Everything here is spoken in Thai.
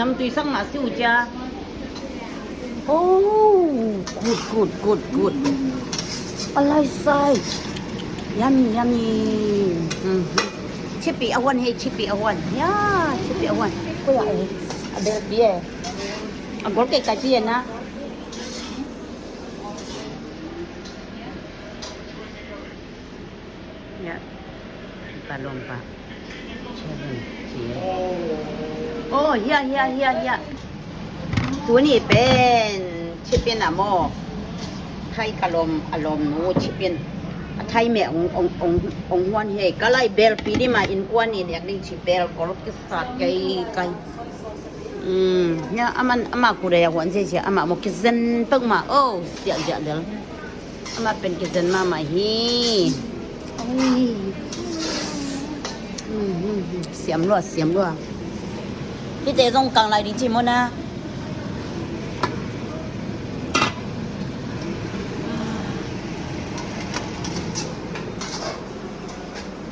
nằm tùy sang mà siêu cha oh goodอะไรใส่ yummy chippy awan hey chippy awan yeah chippy awan ko ya ada dia agol ke kaji na ya balong pa oh ya ตัวนี้เป็นชิเป็นอะโมไทยกะลมอารมณ์นูชิเป็นไทยแม่องฮวนเฮก็ไล่เบลปีนี้มาอินกวนนี่อยากได้ชิเบลก็รถกิสัตไกเนี่ยอามากูได้หวนเสียอามาโมกิเซนเพิ่งมาโอ้เสียเดี๋ยวอามาเป็นกิเซนมาฮีเสียมรัวพี่เจส่งกลางไรดีจิโมนะ